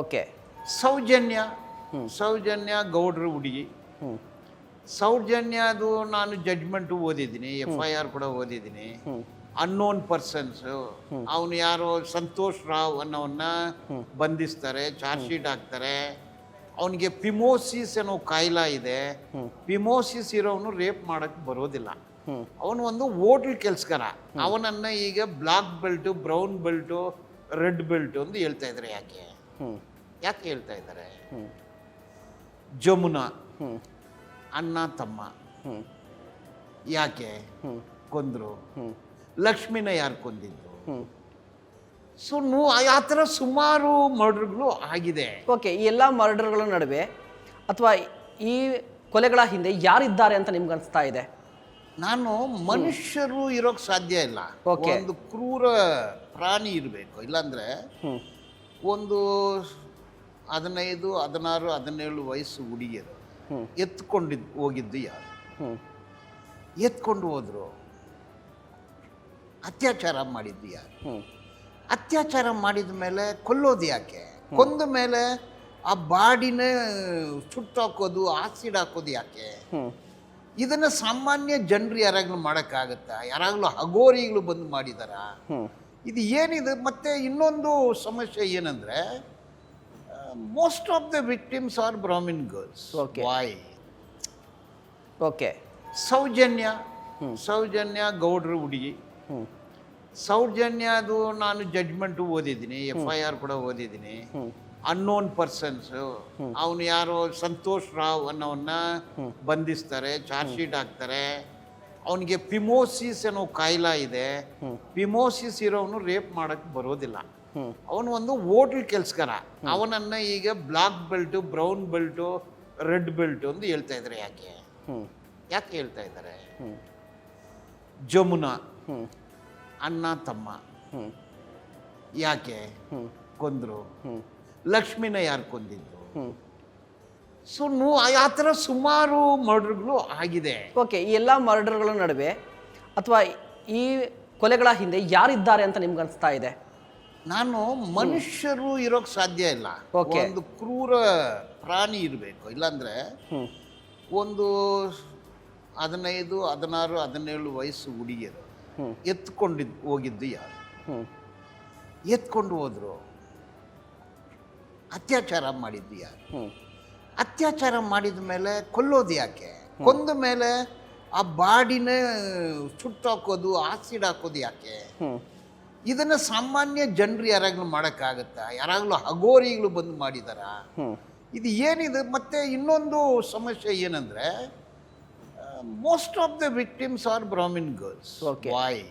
Okay. Soujanya Soujanya ಗೌಡ್ರ ಹುಡುಗಿ. ಸೌಜನ್ಯದು ನಾನು ಜಡ್ಜ್ಮೆಂಟು ಓದಿದ್ದೀನಿ, FIR ಕೂಡ ಓದಿದ್ದೀನಿ. ಅನ್ನೋನ್ ಪರ್ಸನ್ಸು, ಅವನು ಯಾರೋ ಸಂತೋಷ್ ರಾವ್ ಅನ್ನೋನ್ನ ಬಂಧಿಸ್ತಾರೆ, ಚಾರ್ಜ್ ಶೀಟ್ ಹಾಕ್ತಾರೆ. ಅವನಿಗೆ ಪಿಮೋಸಿಸ್ ಅನ್ನೋ ಕಾಯಿಲೆ ಇದೆ. ಪಿಮೋಸಿಸ್ ಇರೋವನು ರೇಪ್ ಮಾಡಕ್ಕೆ ಬರೋದಿಲ್ಲ. ಅವನು ಒಂದು ಹೋಟ್ಲ್ ಕೆಲಸಗಾರ. ಅವನನ್ನು ಈಗ black belt, brown belt, red belt ಅಂತ ಹೇಳ್ತಾ ಇದ್ದಾರೆ. ಯಾಕೆ ಹೇಳ್ತಾ ಇದ್ದಾರೆ? ಜಮುನಾ ಅಣ್ಣ ತಮ್ಮ ಯಾಕೆ ಕೊಂದ್ರು? ಲಕ್ಷ್ಮಿನ ಯಾರು ಕೊಂದಿದ್ದು? ಸೊ ಆ ಥರ ಸುಮಾರು ಮರ್ಡರ್ಗಳು ಆಗಿದೆ. ಓಕೆ. ಈ ಎಲ್ಲ ಮರ್ಡರ್ಗಳ ನಡುವೆ ಅಥವಾ ಈ ಕೊಲೆಗಳ ಹಿಂದೆ ಯಾರಿದ್ದಾರೆ ಅಂತ ನಿಮ್ಗೆ ಅನಿಸ್ತಾ ಇದೆ? ನಾನು ಮನುಷ್ಯರು ಇರೋಕ್ಕೆ ಸಾಧ್ಯ ಇಲ್ಲ. ಒಂದು ಕ್ರೂರ ಪ್ರಾಣಿ ಇರಬೇಕು. ಇಲ್ಲಾಂದರೆ ಒಂದು 15, 16, 17 ವಯಸ್ಸು ಹುಡುಗಿಯರು ಹೋಗಿದ್ದು ಯಾರು? ಎತ್ಕೊಂಡು ಹೋದ್ರು. ಅತ್ಯಾಚಾರ ಮಾಡಿದ್ದು ಯಾರು? ಅತ್ಯಾಚಾರ ಮಾಡಿದ ಮೇಲೆ ಕೊಲ್ಲೋದು ಯಾಕೆ? ಕೊಂದ ಮೇಲೆ ಆ ಬಾಡಿನೇ ಸುಟ್ಟಾಕೋದು, ಆಸಿಡ್ ಹಾಕೋದು ಯಾಕೆ? ಇದನ್ನು ಸಾಮಾನ್ಯ ಜನರು ಯಾರಾಗಲೂ ಮಾಡೋಕ್ಕಾಗತ್ತಾ? ಯಾರಾಗಲೂ ಹಗೋರಿಗಳು ಬಂದು ಮಾಡಿದಾರ? ಇದು ಏನಿದೆ? ಮತ್ತು ಇನ್ನೊಂದು ಸಮಸ್ಯೆ ಏನಂದರೆ, most of the victims are Brahmin girls. Why? Okay. Soujanya ಗೌಡ್ರ ಹುಡುಗಿ. ಸೌಜನ್ಯದು ನಾನು ಜಡ್ಜ್ಮೆಂಟು ಓದಿದ್ದೀನಿ, FIR ಕೂಡ ಓದಿದ್ದೀನಿ. ಅನ್ನೋನ್ ಪರ್ಸನ್ಸು, ಅವನು ಯಾರೋ ಸಂತೋಷ್ ರಾವ್ ಅನ್ನೋನ್ನ ಬಂಧಿಸ್ತಾರೆ, ಚಾರ್ಜ್ ಶೀಟ್ ಹಾಕ್ತಾರೆ. ಅವನಿಗೆ ಪಿಮೋಸಿಸ್ ಅನ್ನೋ ಕಾಯಿಲೆ ಇದೆ. ಪಿಮೋಸಿಸ್ ಇರೋವನು ರೇಪ್ ಮಾಡಕ್ಕೆ ಬರೋದಿಲ್ಲ. ಅವನು ಒಂದು ಹೋಟ್ಲ್ ಕೆಲಸಗಾರ. ಅವನನ್ನು ಈಗ black belt, brown belt, red belt ಅಂತ ಹೇಳ್ತಾ ಇದ್ದಾರೆ. ಯಾಕೆ ಹೇಳ್ತಾ ಇದ್ದಾರೆ? ಜಮುನಾ ಅಣ್ಣ ತಮ್ಮ ಯಾಕೆ ಕೊಂದ್ರು? ಲಕ್ಷ್ಮಿನ ಯಾರು ಕೊಂದಿದ್ದು? ಸೊ ಆ ಥರ ಸುಮಾರು ಮರ್ಡರ್ಗಳು ಆಗಿದೆ. ಓಕೆ. ಈ ಎಲ್ಲ ಮರ್ಡರ್ಗಳ ನಡುವೆ ಅಥವಾ ಈ ಕೊಲೆಗಳ ಹಿಂದೆ ಯಾರಿದ್ದಾರೆ ಅಂತ ನಿಮ್ಗೆ ಅನಿಸ್ತಾ ಇದೆ? ನಾನು ಮನುಷ್ಯರು ಇರೋಕ್ಕೆ ಸಾಧ್ಯ ಇಲ್ಲ. ಒಂದು ಕ್ರೂರ ಪ್ರಾಣಿ ಇರಬೇಕು. ಇಲ್ಲಾಂದರೆ ಒಂದು 15, 16, 17 ವಯಸ್ಸು ಹುಡುಗಿಯರು ಹೋಗಿದ್ದು ಯಾರು? ಎತ್ಕೊಂಡು ಹೋದ್ರು. ಅತ್ಯಾಚಾರ ಮಾಡಿದ್ದು ಯಾರು? ಅತ್ಯಾಚಾರ ಮಾಡಿದ ಮೇಲೆ ಕೊಲ್ಲೋದು ಯಾಕೆ? ಕೊಂದ ಮೇಲೆ ಆ ಬಾಡಿನೇ ಸುಟ್ಟಾಕೋದು, ಆಸಿಡ್ ಹಾಕೋದು ಯಾಕೆ? ಇದನ್ನು ಸಾಮಾನ್ಯ ಜನರು ಯಾರಾಗಲೂ ಮಾಡೋಕ್ಕಾಗತ್ತಾ? ಯಾರಾಗಲೂ ಹಗೋರಿಗಳು ಬಂದು ಮಾಡಿದಾರ? ಇದು ಏನಿದೆ? ಮತ್ತು ಇನ್ನೊಂದು ಸಮಸ್ಯೆ ಏನಂದರೆ, most of the victims are Brahmin girls. Y?